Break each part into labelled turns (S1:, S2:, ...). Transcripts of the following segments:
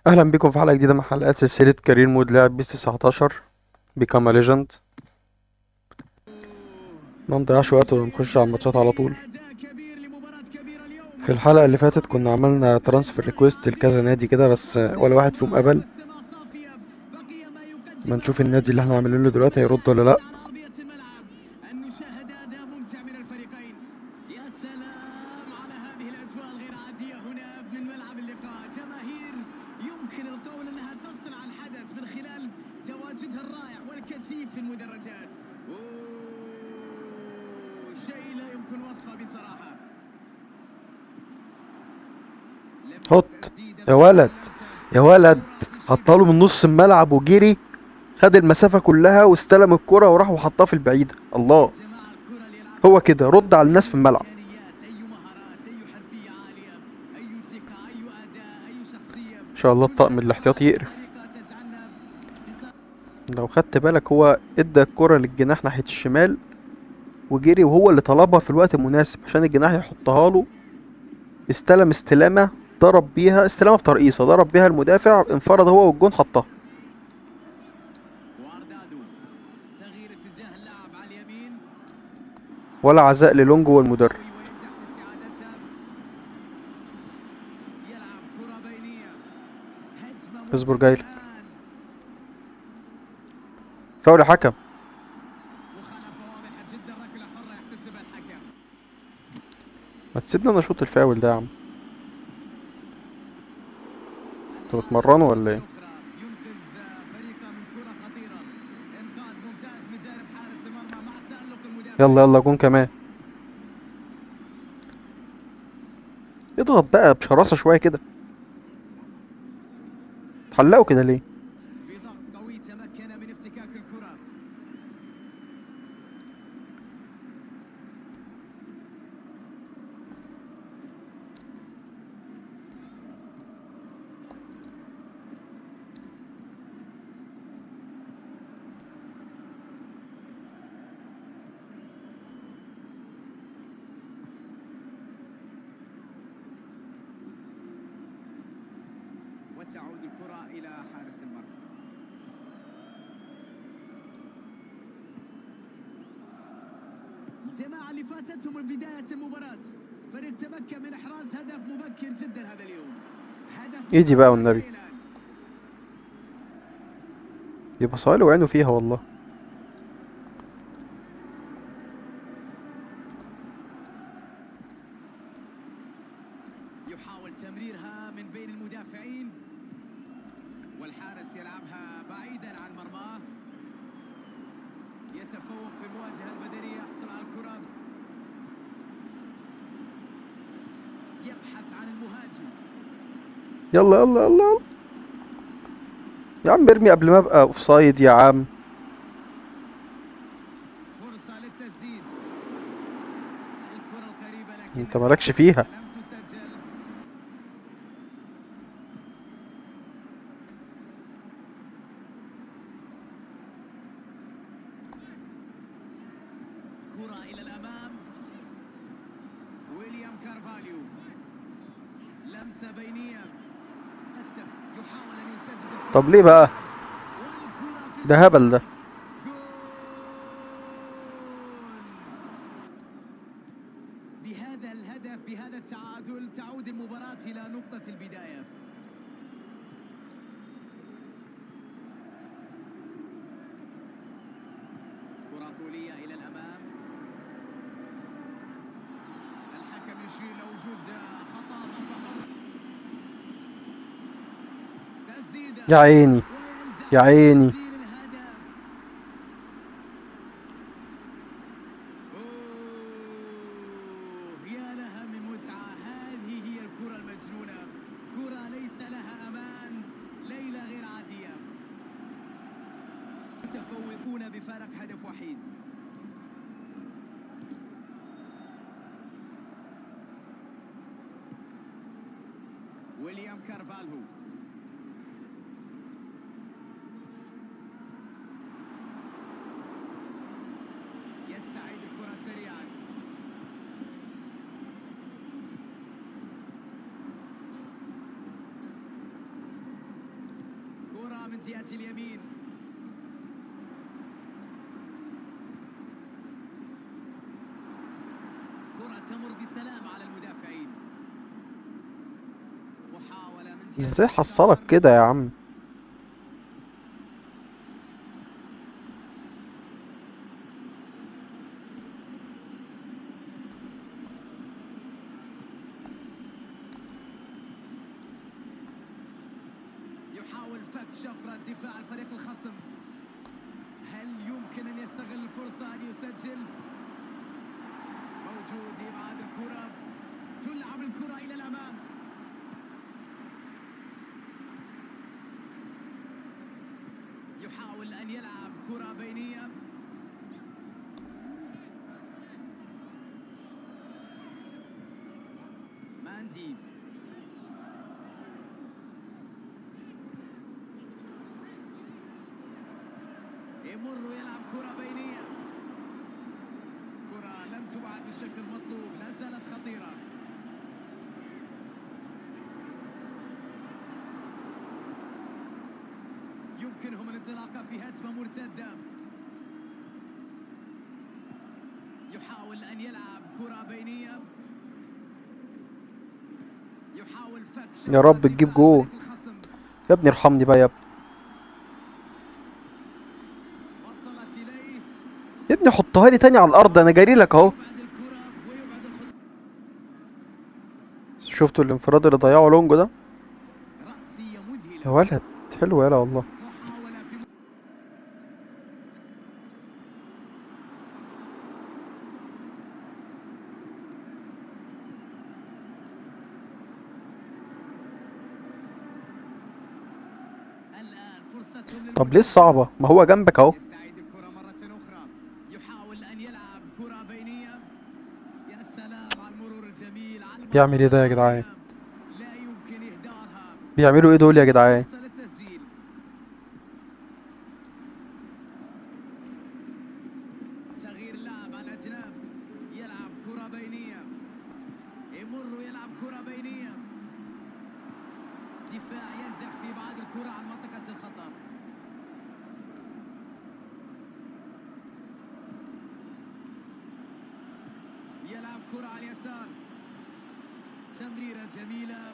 S1: اهلا بكم في حلقه جديده من حلقات سلسله كارير مود لاعب بيس 19 بيكام ليجند. ما نضيعش وقت ونخش على الماتشات على طول. في الحلقه اللي فاتت كنا عملنا ترانسفير ريكويست لكذا نادي كده، بس ولا واحد فيهم قبل. ما نشوف النادي اللي احنا عاملين له دلوقتي هيرد ولا لا. حط يا ولد، يا ولد. حطاله من نص الملعب وجري، خد المسافة كلها واستلم الكرة وراح وحطها في البعيدة. الله، هو كده رد على الناس في الملعب. ان شاء الله الطقم الاحتياطي يقرف. لو خدت بالك هو ادى الكرة للجناح ناحية الشمال وجري، وهو اللي طلبها في الوقت المناسب عشان الجناح يحطها له. استلم استلامة، ضرب بيها استلامة بترقيصة، ضرب بيها المدافع، انفرد هو والجون حطها. ولا عزاء للونجو والمدرب. اصبر جايلك. فاول يا حكم. ما تسيبنا انا اشوط الفاول ده يا عم. انتوا بتمرنوا ولا ايه؟ يلا يلا جون كمان. اضغط بقى بشراسة شوية كده. اتحلقوا كده ليه؟
S2: وتعود الكرة إلى حارس المرمى. الجماعة اللي فاتتهم بداية المباراة، فريق تمكن من إحراز هدف مبكر جدا هذا اليوم. هدف
S1: ايدي بقى
S2: مبكر
S1: والنبي.
S2: فعلا.
S1: يبقى صايل وعينه فيها والله.
S2: يحاول تمريرها من بين المدافعين، والحارس يلعبها بعيدا عن مرماه. يتفوق في المواجهة البدنية، يحصل على الكرة، يبحث عن المهاجم.
S1: يلا يلا يلا يلا. يا عم ارمي قبل ما ابقى اوفسايد يا عم.
S2: فرصة للتسديد، الكرة القريبة
S1: انت
S2: لكنها
S1: مالكش فيها.
S2: لم تسجل. كرة إلى الأمام، ويليام كارفاليو، لمسة بينية، يحاول أن يسدد
S1: طب
S2: الكرة
S1: ليه بقى؟
S2: والكرة في
S1: ده هبل ده.
S2: الشباك. جول! بهذا الهدف، بهذا التعادل، تعود المباراة إلى نقطة البداية. كرة طولية إلى الأمام، الحكم يشير إلى وجود خطأ، ضربة حرة، تسديدة،
S1: يا عيني،
S2: وينجح
S1: يا
S2: في
S1: عيني.
S2: تسجيل الهدف. يا لها من متعة، هذه هي الكرة المجنونة، كرة ليس لها أمان، ليلة غير عادية، متفوقون بفارق هدف وحيد. ويليام كارفالهو، يستعيد الكرة سريعا، كرة من جهة اليمين. كرة تمر بسلام على المدافعين. محاولة من جهة
S1: ازاي
S2: اليسار.
S1: حصلك كده يا عم؟
S2: يحاول فك شفرة دفاع الفريق الخصم. هل يمكن أن يستغل الفرصة أن يسجل؟ موجود لإبعاد الكرة. تلعب الكرة إلى الأمام. يحاول أن يلعب كرة بينية. ماندي. يمر ويلعب كرة بينية. كرة لم تبعد بالشكل المطلوب، لا زالت خطيرة. يمكنهم الانطلاقة في هجمة مرتدة. يحاول أن يلعب كرة بينية. يحاول فك
S1: يا رب تجيب
S2: دفاع
S1: جول
S2: الفريق الخصم.
S1: يا ابني، ارحمني بقى يا ابني.
S2: وصلت إليه.
S1: يا ابني حطها لي تاني على الارض، انا جاري لك اهو.
S2: يبعد الكرة ويبعد الخطوط.
S1: شفتوا الانفراد اللي ضيعه لونجو ده؟
S2: رأسية
S1: يا
S2: مذهلة.
S1: ولد حلو يلا والله.
S2: محاولة في الآن فرصتهم
S1: طب ليه الصعبة؟ ما هو جنبك اهو.
S2: يستعيد الكرة مرة أخرى. يحاول أن يلعب كرة بينية. يا سلام على المرور الجميل، على
S1: بيعمل ايه ده يا
S2: المهارة
S1: جدعان؟
S2: العالية. لا يمكن إهدارها.
S1: بيعملوا ايه دول يا جدعان؟
S2: فرصة للتسجيل. تغيير اللاعب على الأجناب. يلعب كرة بينية. يمر ويلعب كرة بينية. دفاع ينجح في إبعاد الكرة عن منطقة الخطر. يلعب كرة على اليسار. تمريرة جميلة.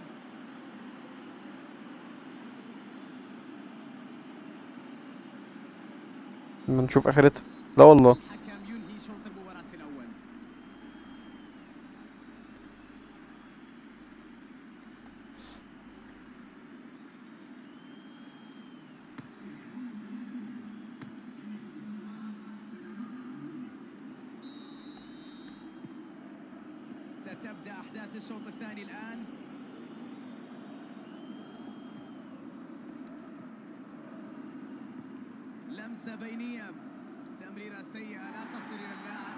S1: ما نشوف اخرتها. لا والله.
S2: الحكم ينهي شوط المباراة الأول. ستبدأ أحداث الشوط الثاني الآن. لمسة بينية. تمريرة سيئة لا تصل إلى اللاعب.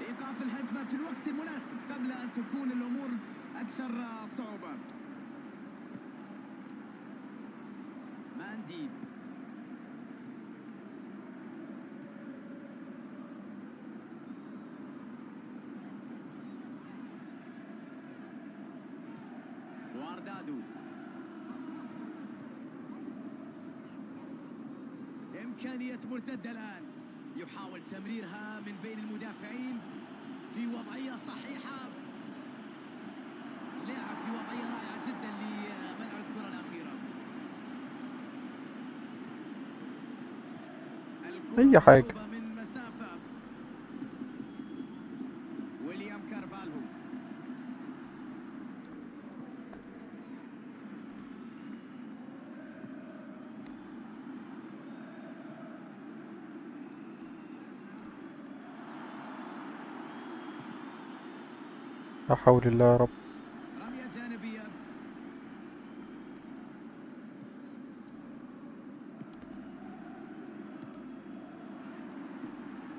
S2: إيقاف الهجمة في الوقت المناسب قبل أن تكون الأمور أكثر صعوبة. ماندي. واردادو. إمكانية مرتدة الآن. يحاول تمريرها من بين المدافعين في وضعية صحيحة. لعب في وضعية رائعة جدا لمنع الكرة الأخيرة. الكرة
S1: اي حاجة.
S2: مطلوبة من مسافة. ويليام كارفالهو.
S1: لا حول الله يا رب.
S2: رمية جانبية.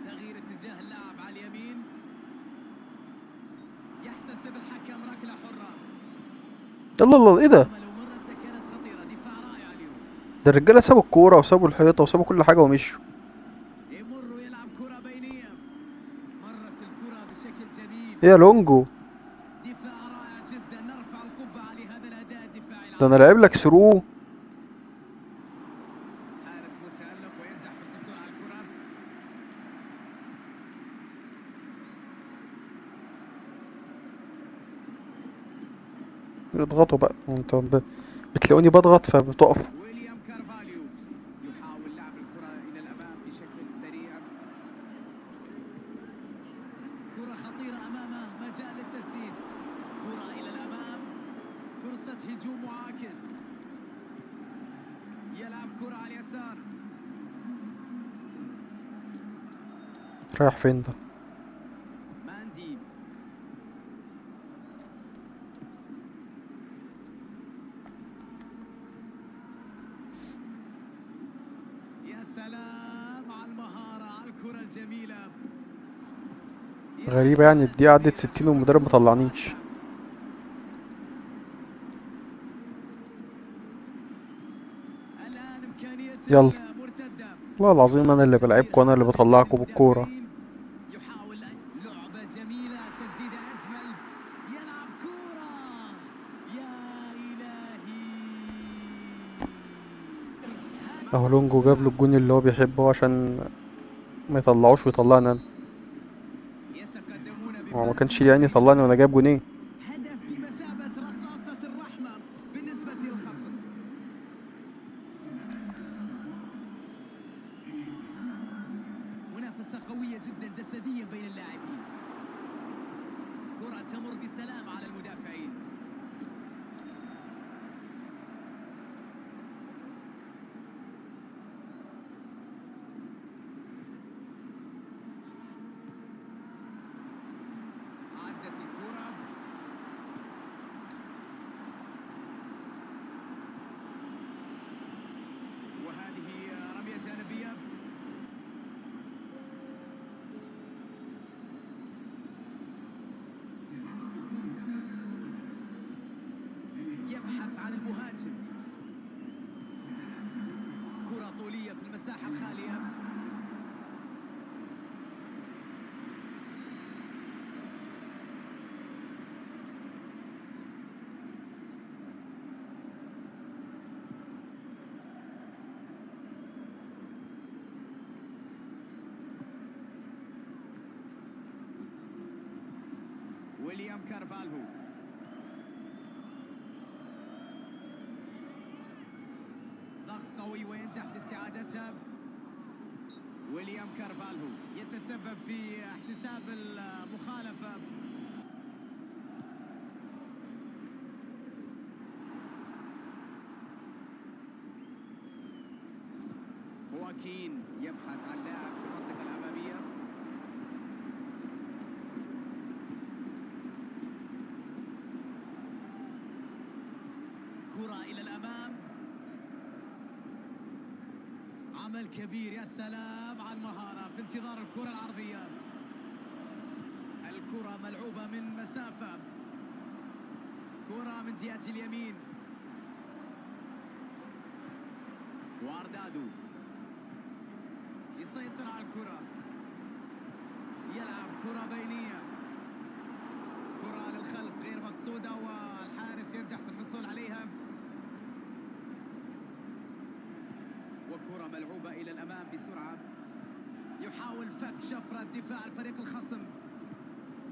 S2: تغيير اتجاه اللاعب على اليمين. يحتسب الحكم ركلة حرة.
S1: يلا الله، ايه ده؟
S2: لو مرت لكانت خطيرة. دفاع رائع اليوم.
S1: ده الرجالة سابوا الكورة وسابوا الحيطة وسابوا كل حاجة ومشوا.
S2: يمر ويلعب كرة بينية. مرت الكرة بشكل جميل.
S1: ايه يا لونجو؟
S2: دفاع رائع جدا. نرفع القبعة لهذا الأداء الدفاعي
S1: ده انا
S2: العظيم.
S1: لعب لك ثرو. اضغطوا بقى انتوا بتلاقوني بضغط فبتقفوا.
S2: ويليام كارفاليو يحاول لعب الكرة إلى الأمام بشكل سريع. كرة خطيرة أمامه، مجال للتسديد. كرة إلى الأمام، فرصة هجوم معاكس. يلعب كرة على اليسار.
S1: رايح فين ده؟
S2: ماندي يا سلام على المهارة، على الكرة الجميلة.
S1: غريبة يعني الدقيقة عدت 60 والمدرب مطلعنيش.
S2: الآن إمكانية
S1: يلا،
S2: المرتدة.
S1: والله العظيم انا اللي بلعبكم وانا اللي بطلعكم بالكورة.
S2: يحاول لعبة جميلة، تسديدة أجمل. يلعب كرة، يا إلهي.
S1: اهو لونجو جاب له الجون اللي هو بيحبه عشان ما يطلعوش ويطلعنا انا.
S2: يتقدمون
S1: هو ما
S2: بفرق
S1: كانش يعني
S2: هدفين.
S1: يطلعني وانا جايب جونين.
S2: هدف بمثابة رصاصة الرحمة بالنسبة للخصم. منافسة قوية جدا جسديا بين اللاعبين. كرة تمر بسلام على المدافعين. عدت الكرة، وهذه رمية جانبية. يبحث عن المهاجم. كرة طولية في المساحة الخالية. ويليام كارفالهو ضغط قوي وينجح في استعادتها. ويليام كارفالهو يتسبب في احتساب المخالفة. خواكين يبحث عن لاعب في المنطقة الأمامية. كرة إلى الأمام، عمل كبير. يا سلام على المهارة في انتظار الكرة العرضية. الكرة ملعوبة من مسافة. كرة من جهة اليمين. واردادو يسيطر على الكرة. يلعب كرة بينية. كرة للخلف غير مقصودة والحارس ينجح في الحصول عليها. وكرة ملعوبة إلى الأمام بسرعة. يحاول فك شفرة دفاع الفريق الخصم.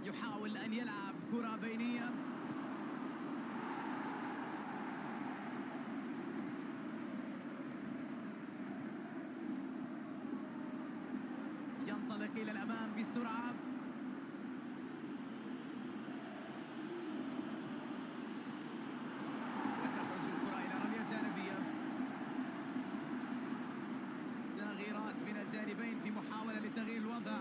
S2: يحاول أن يلعب كرة بينية. ينطلق إلى الأمام بسرعة. وتخرج الكرة إلى رمية جانبية. تغييرات من الجانبين في محاولة لتغيير الوضع.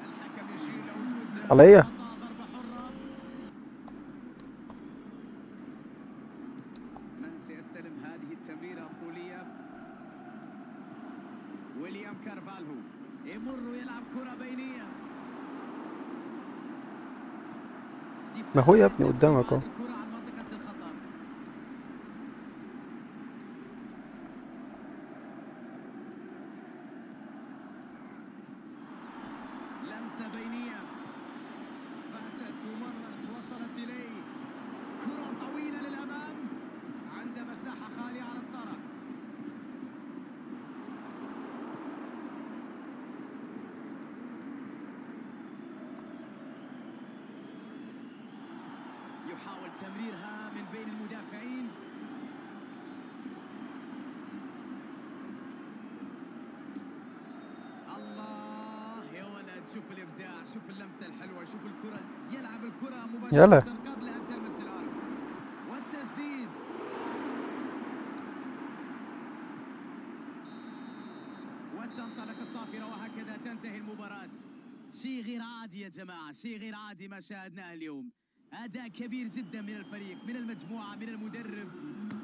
S2: الحكم يشير إلى وجود
S1: عليا.
S2: خطأ، ضربة حرة. من سيستلم هذه التمريرة الطولية؟ ويليام كارفالهو يمر ويلعب كرة بينية.
S1: ما هو
S2: دفاع
S1: يا ابني
S2: يتم في
S1: قدامك
S2: بعد
S1: اهو.
S2: الكرة عن منطقة الخطأ. لمسة بينية فاتت ومرت وصلت إليه. كرة طويلة للأمام عند مساحة خالية على الطرف. تمريرها من بين المدافعين. الله يا ولد، شوف الابداع، شوف اللمسه الحلوه، شوف الكره، يلعب الكره
S1: يلا
S2: مباشره قبل ان تلمس الارض. والتسديد، وتنطلق الصافره، وهكذا تنتهي المباراه. شيء غير عادي يا جماعه، شيء غير عادي ما شاهدناه اليوم. اداء كبير جدا من الفريق، من المجموعه، من المدرب،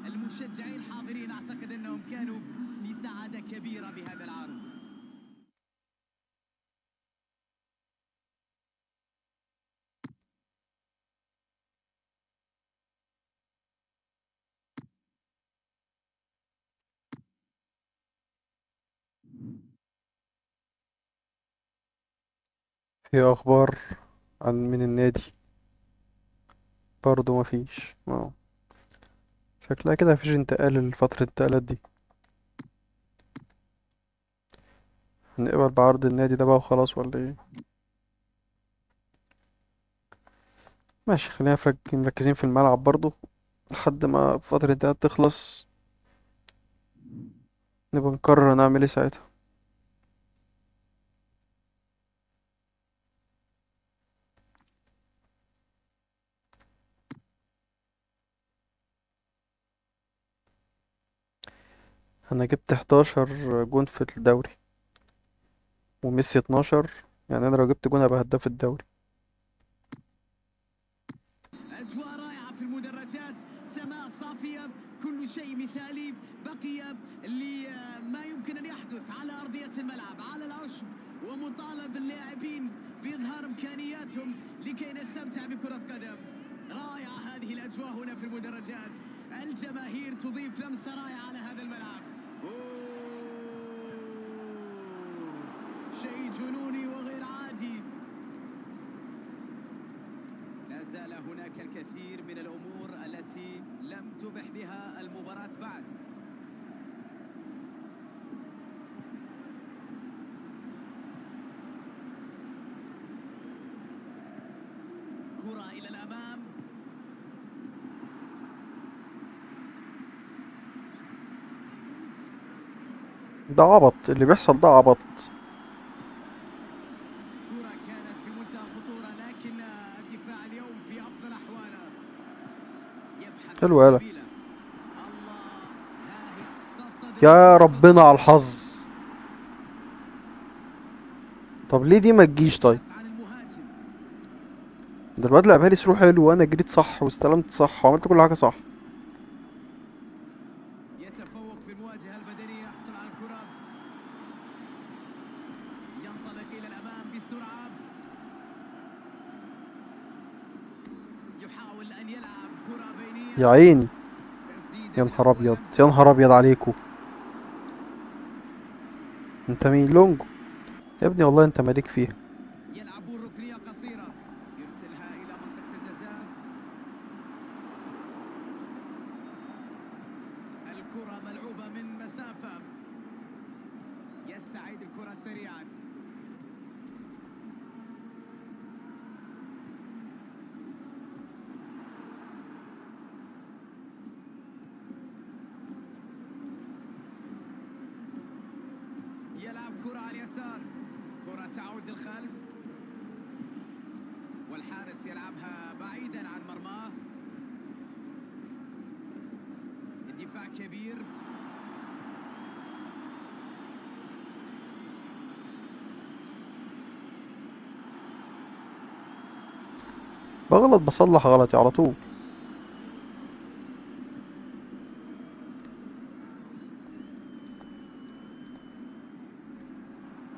S2: المشجعين الحاضرين. اعتقد انهم كانوا في سعاده كبيره بهذا العرض.
S1: في اخبار عن من النادي؟ برضه مفيش. شكلها كده مفيش انتقال لفترة الانتقالات دي. هنقبل بعرض النادي ده بقى وخلاص ولا ايه؟ ماشي، خلينا مركزين في الملعب برضه لحد ما فترة الانتقالات تخلص، نبقى نقرر هنعمل ايه ساعتها. انا جبت 11 جون في الدوري وميسي 12، يعني انا لو جبت جون هبقى هداف الدوري.
S2: أجواء رائعة في المدرجات، سماء صافية، كل شيء مثالي. بقي اللي ما يمكن أن يحدث على أرضية الملعب، على العشب، ومطالب اللاعبين بإظهار إمكانياتهم لكي نستمتع بكرة قدم. رائعة هذه الأجواء هنا في المدرجات، الجماهير تضيف لمسة رائعة على هذا الملعب. أوه، شيء جنوني وغير عادي. لا زال هناك الكثير من الأمور التي لم تبح بها المباراة بعد. كرة إلى الأمام،
S1: ده عبط اللي بيحصل، ده عبط.
S2: كرة كانت في منتهى الخطورة، لكن الدفاع اليوم في أفضل أحواله، يبحث عن
S1: حلو، يالا.
S2: سبيله. الله، ها هي تصطدم
S1: يا
S2: بطرف
S1: ربنا على
S2: المدافع،
S1: الحظ. طب ليه دي ما تجيش؟ طيب
S2: يبحث عن المهاجم.
S1: ده الواد لعبها لي ثرو حلو وانا جريت صح واستلمت صح وعملت كل حاجه صح.
S2: يتفوق في المواجهة البدنية، يحصل على الكرة، ينطلق إلى الأمام بسرعة، يحاول أن يلعب كرة
S1: يا
S2: بينية.
S1: عيني.
S2: تسديدة
S1: يا
S2: من
S1: نهار
S2: أول
S1: ابيض، يا
S2: لمسة.
S1: نهار ابيض عليكو. انت مين لونجو؟ يا ابني والله انت مالك فيها.
S2: يلعبون ركنية قصيرة، يرسلها إلى منطقة الجزاء. الكرة ملعوبة من مسافة، يستعيد الكرة سريعا. يلعب كرة على اليسار، كرة تعود للخلف، والحارس يلعبها بعيدا عن مرماه. الدفاع كبير،
S1: بغلط بصلح غلطي على طول.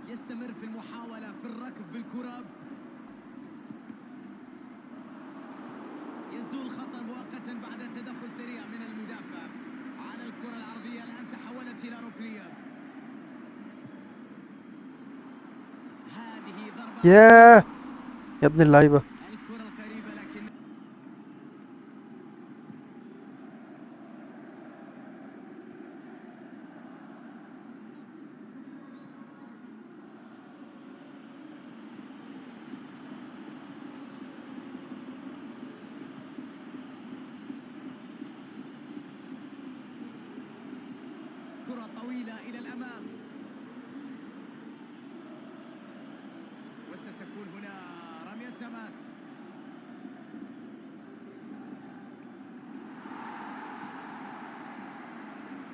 S2: يستمر في المحاولة في الركض بالكرة، يزول خطر مؤقتا بعد تدخل سريع من المدافع على الكرة العرضية. الآن تحولت إلى ركنية. هذه ضربة
S1: ياه يا ابن اللعيبه.
S2: الكرة القريبة، لكن طويلة إلى الأمام، وستكون هنا رمية تماس.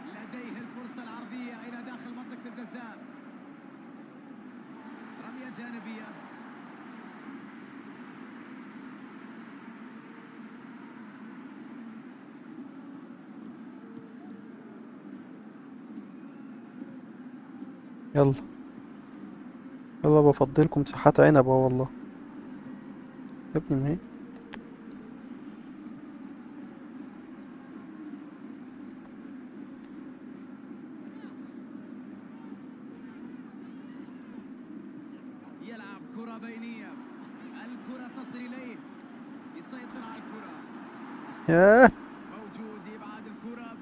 S2: لديه الفرصة العرضية إلى داخل منطقة الجزاء، رمية جانبية.
S1: يلا يلا، بفضلكم مساحات عنب اهو والله. يا ابني ما هي
S2: يلعب كرة بينية، الكرة تصل إليه، يسيطر على الكرة،
S1: ياه،
S2: موجود لإبعاد الكرة.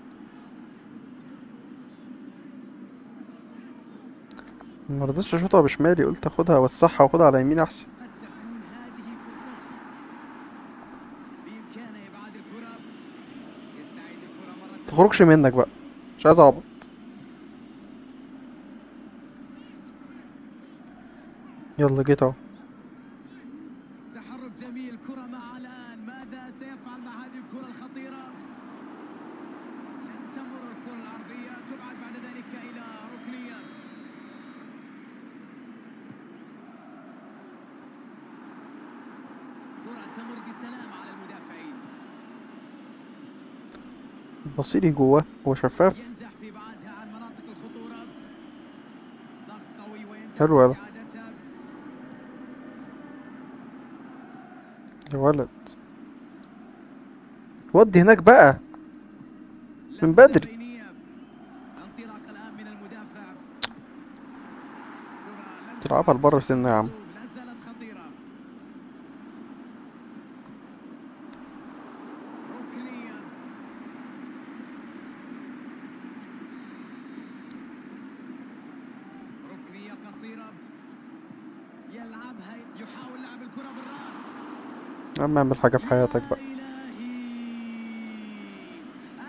S1: ما رضيتش اشوطها بشمالي، قلت اخدها اوسعها واخدها على يمين احسن.
S2: قد تكون هذه فرصته، بإمكانه إبعاد الكرة، يستعيد الكرة مرة
S1: تخرجش
S2: أخرى.
S1: منك بقى، مش عايز اعبط. يلا جيت اهو.
S2: تحرك جميل، كرة مع الآن، ماذا سيفعل مع هذه الكرة الخطيرة؟ لم تمر الكرة العرضية، تبعد بعد ذلك إلى ركنية. كرة تمر بسلام على المدافعين،
S1: بصيري جواه هو شفاف.
S2: ينجح في إبعادها عن مناطق الخطورة، ضغط قوي وينجح في
S1: حلو يلا
S2: استعادتها.
S1: يا ولد، ودي هناك بقى من
S2: لمسة
S1: بدري.
S2: بينية، انطلاق الآن من المدافع، كرة لم
S1: تلعبها
S2: تباع
S1: لبره
S2: بالشكل
S1: سنة يا عم.
S2: المطلوب، لا زالت خطيرة. ركنية، ركنية قصيرة، يلعبها، يحاول لعب الكرة بالرأس.
S1: يا عم اعمل حاجة في حياتك
S2: يا
S1: بقى.
S2: إلهي،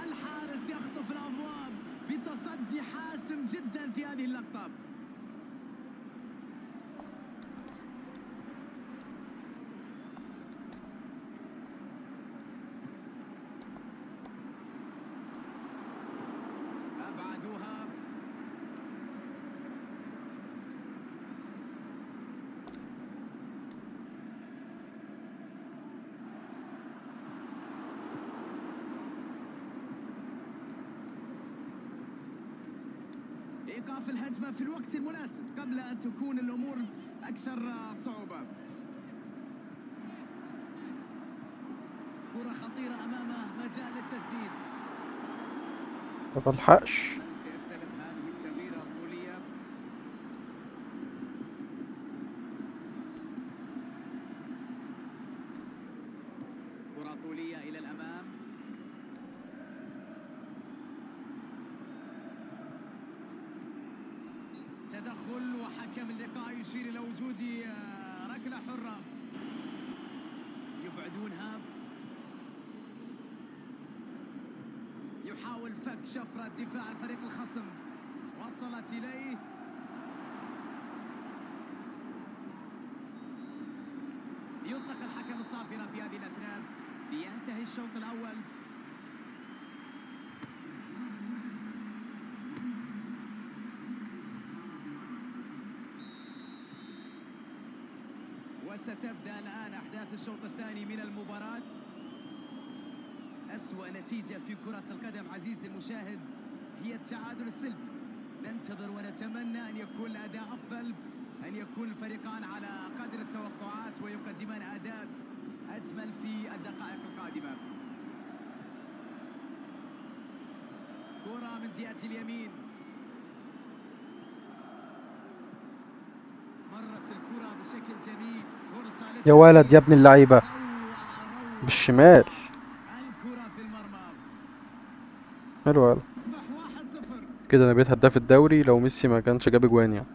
S2: الحارس يخطف الأبواب بتصدي حاسم جدا في هذه اللقطة. أبعدوها، إيقاف الهجمة في الوقت المناسب قبل أن تكون الأمور أكثر صعوبة. كرة خطيرة أمامه، مجال للتسديد.
S1: ما بلحقش.
S2: من سيستلم هذه التمريرة الطولية؟ كرة طولية إلى الأمام، تدخل وحكم اللقاء يشير إلى وجود ركلة حرة. يبعدونها، يحاول فك شفرة دفاع الفريق الخصم، وصلت إليه، يطلق الحكم الصافرة في هذه الأثناء، لينتهي الشوط الأول. وستبدأ الآن أحداث الشوط الثاني من المباراة. أسوأ نتيجة في كرة القدم عزيزي المشاهد هي التعادل السلبي. ننتظر ونتمنى أن يكون الأداء أفضل، أن يكون الفريقان على قدر التوقعات ويقدمان أداء أجمل في الدقائق القادمة. كرة من جهة اليمين، مرت الكرة بشكل جميل، فرصة
S1: يا ولد يا ابن اللعيبة،
S2: روعة روعة
S1: بالشمال.
S2: الكرة في المرمى.
S1: حلو يلا.
S2: أصبح 1-0.
S1: كده انا بقيت هداف الدوري لو ميسي ما كانش جاب اجوان يعني.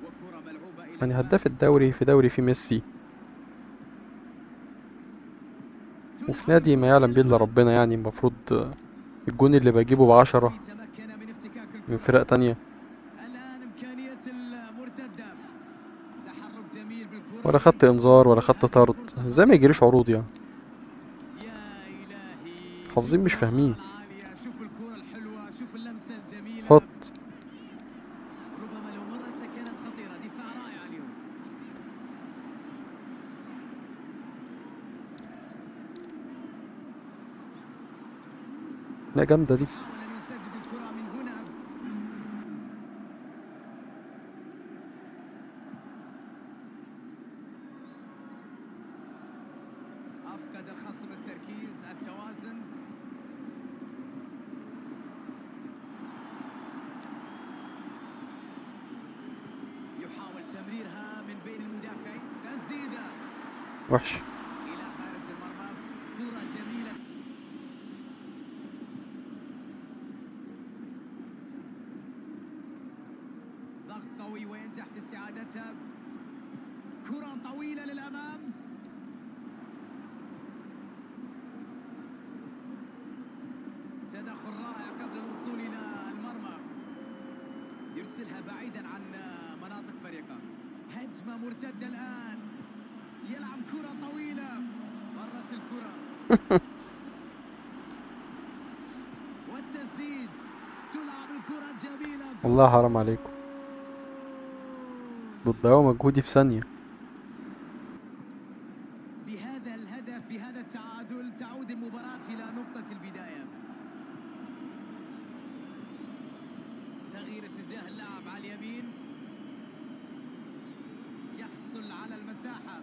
S2: وكرة ملعوبة إلى
S1: يعني
S2: الأمام
S1: هداف
S2: بصراحة.
S1: الدوري في دوري فيه ميسي وفي نادي ما يعلم بيه الا ربنا، يعني المفروض الجون اللي بجيبه ب10
S2: تمكن من افتكاك
S1: من
S2: الكرة.
S1: فرق تانية
S2: الآن إمكانية المرتدة. تحرك جميل بالكرة
S1: ولا خدت
S2: وينتهي
S1: انذار ولا خدت
S2: هذه
S1: طرد.
S2: فرصة
S1: ازاي ما
S2: خطيرة.
S1: يجريش عروض يعني؟
S2: يا إلهي،
S1: حافظين
S2: شوف
S1: مش
S2: المهارة
S1: فاهمين.
S2: العالية، شوف الكرة الحلوة، شوف اللمسة الجميلة.
S1: حط.
S2: ربما لو مرت لكانت خطيرة. دفاع رائع اليوم.
S1: لا جامدة دي.
S2: يحاول أن يسدد الكرة من هنا. أفقد الخصم التركيز، التوازن. يحاول تمريرها من بين المدافعين. تسديدة
S1: وحش.
S2: إلى خارج المرمى. كرة جميلة. ضغط قوي وينجح في استعادتها. كرة طويلة للأمام. تدخل رائع قبل الوصول إلى المرمى. يرسلها بعيدا عن مناطق فريقه. هجمة مرتدة الآن. يلعب كرة طويلة. مرت الكرة. والتسديد. تلعب الكرة جميلة.
S1: والله حرام عليكم، بتضيعوا مجهودي في ثانية.
S2: بهذا الهدف، بهذا التعادل، تعود المباراة إلى نقطة البداية. تغيير اتجاه اللاعب على اليمين. يحصل على المساحة.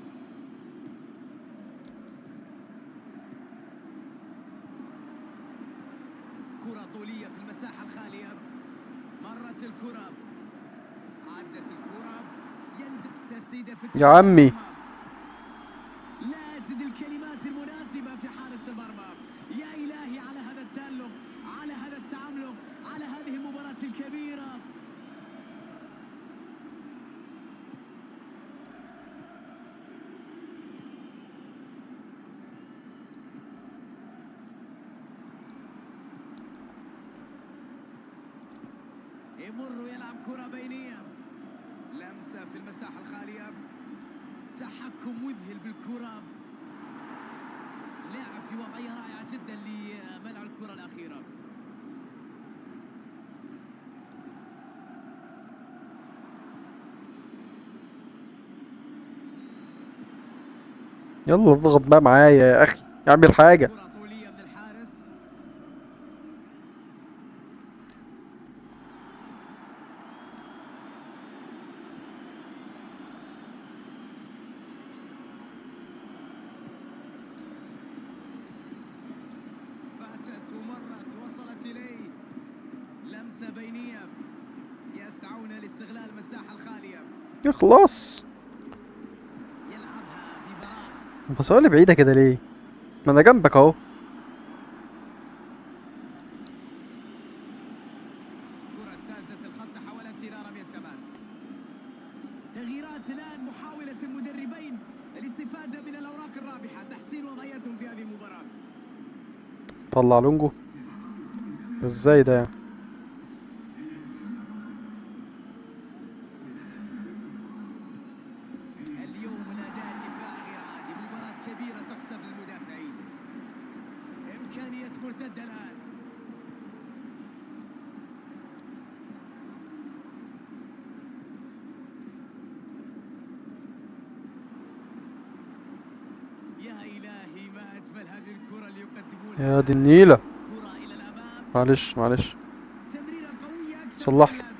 S2: كرة طولية في المساحة الخالية. مرت الكرة. عدت الكرة. تسديدة في
S1: يا عمي
S2: لا أجد الكلمات المناسبة في حارس المرمى. يا إلهي على هذا التألق، على هذا التعمق، على هذه المباراة الكبيرة. يمر ويلعب كرة بينية. لمسة في المساحة الخالية. تحكم مذهل بالكرة. لاعب في وضعية رائعة جدا لمنع الكرة الأخيرة.
S1: يلا اضغط بقى معايا يا اخي، اعمل حاجة.
S2: كرة طولية من الحارس. فاتت ومرت وصلت إليه. لمسة بينية. يسعون لاستغلال المساحة الخالية.
S1: يخلص.
S2: يلعبها ببراعة.
S1: بس هو اللي بعيدة كده ليه؟ ما انا جنبك اهو.
S2: كرة اجتازت الخط، تحولت إلى رمية تماس. تغييرات الآن، محاولة المدربين الاستفادة من الأوراق الرابحة، تحسين وضعيتهم في هذه المباراة.
S1: طلع لونجو. ازاي ده يعني؟
S2: اليوم الأداء الدفاعي غير عادي. مباراة كبيرة تحسب للمدافعين. إمكانية مرتدة الآن. يا إلهي ما أجمل هذه الكرة اللي
S1: يا
S2: يقدمونها.
S1: دي النيلة.
S2: كرة إلى الأمام.
S1: معلش معلش.
S2: تمريرة قوية أكثر من
S1: صلح لي.
S2: اللازم.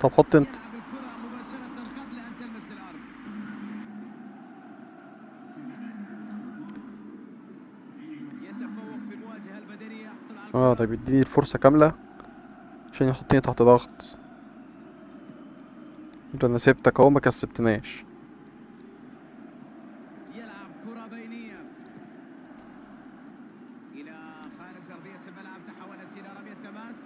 S1: طب حط انت.
S2: يلعب الكرة مباشرة قبل أن تلمس الأرض. يتفوق في المواجهة البدنية، يحصل على
S1: اه
S2: الكرة.
S1: طيب اديني الفرصة كاملة عشان يحطني تحت ضغط. ده انا سبتك اهو ما كسبتناش.
S2: يلعب كرة بينية إلى خارج أرضية الملعب، تحولت إلى رمية تماس.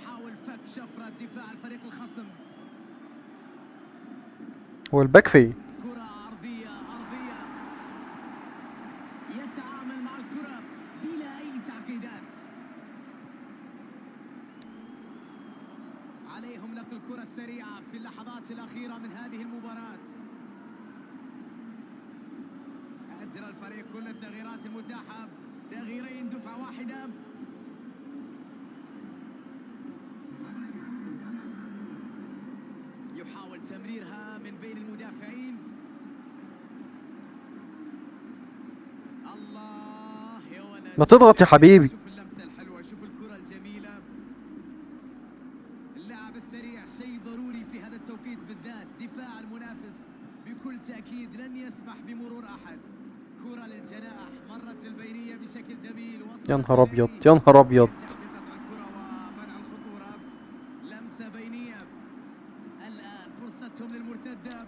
S2: يحاول فك شفرة دفاع الفريق الخصم.
S1: هو الباك فين؟
S2: كرة عرضية يتعامل مع الكرة بلا أي تعقيدات. عليهم نقل الكرة السريعة في اللحظات الأخيرة من هذه المباراة. أجرى الفريق كل التغييرات المتاحة، تغييرين دفعة واحدة. يحاول تمريرها من بين المدافعين. الله يا ولد،
S1: ما تضغط يا حبيبي.
S2: شوف اللمسة الحلوة، شوف الكرة الجميلة. اللعب السريع شيء ضروري في هذا التوقيت بالذات. دفاع المنافس بكل تأكيد لن يسمح بمرور أحد. كرة للجناح، مرت البينية بشكل جميل.
S1: يا نهار ابيض يا نهار ابيض.
S2: الكرة ومنع الخطورة. لمسة بينية. الآن فرصتهم للمرتدة.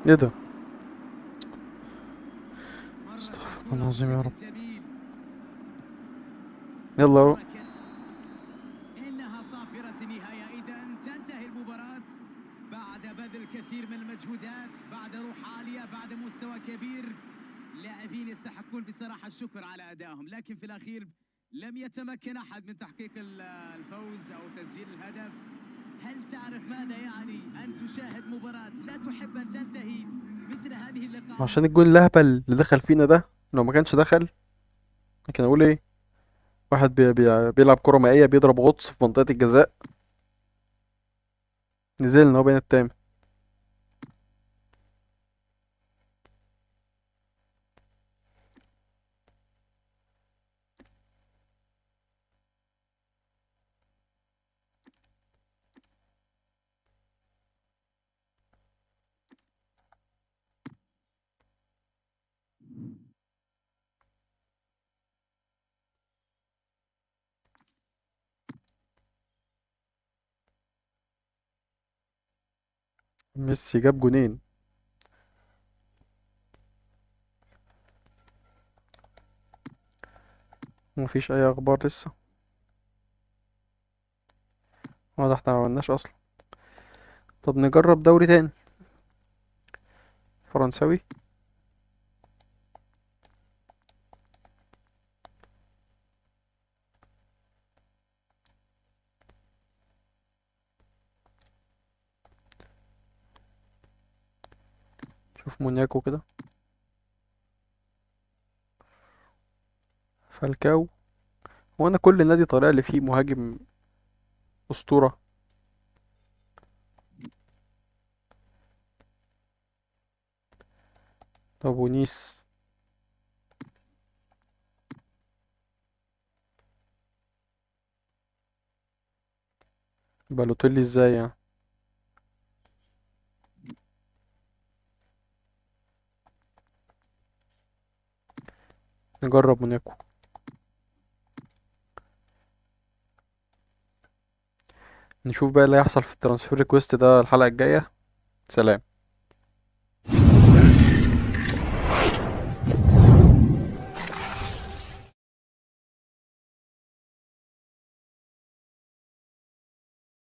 S1: ايه ده؟
S2: مرت
S1: استغفر
S2: الكرة
S1: الله العظيم يا رب.
S2: بشكل جميل.
S1: يلا اهو.
S2: إنها صافرة النهاية. إذا تنتهي المباراة بعد بذل الكثير من المجهودات، بعد روح عالية، بعد مستوى كبير. لاعبين يستحقون بصراحة الشكر على أدائهم، لكن في الأخير لم يتمكن أحد من تحقيق الفوز أو تسجيل الهدف. هل تعرف ماذا يعني أن تشاهد مباراة لا تحب أن تنتهي مثل هذه اللقاءات؟
S1: عشان الجون الهبل اللي دخل فينا ده، لو ما كانش دخل لكن اقول ايه؟ واحد بيلعب كرة مائية بيضرب غطس في منطقة الجزاء، نزلنا هو بين التامن. ميسي جاب جونين. مفيش اي اخبار لسه، واضح احنا ما عملناش اصلا. طب نجرب دوري تاني فرنساوي. شوف مونياكو كده، فالكاو. وانا كل نادي طالع لي فيه مهاجم اسطورة. طب ونيس؟ بالوتيلي ازاي يعني؟ نجرب موناكو. نشوف بقى اللي هيحصل في الترانسفير ريكوست ده الحلقة الجاية. سلام.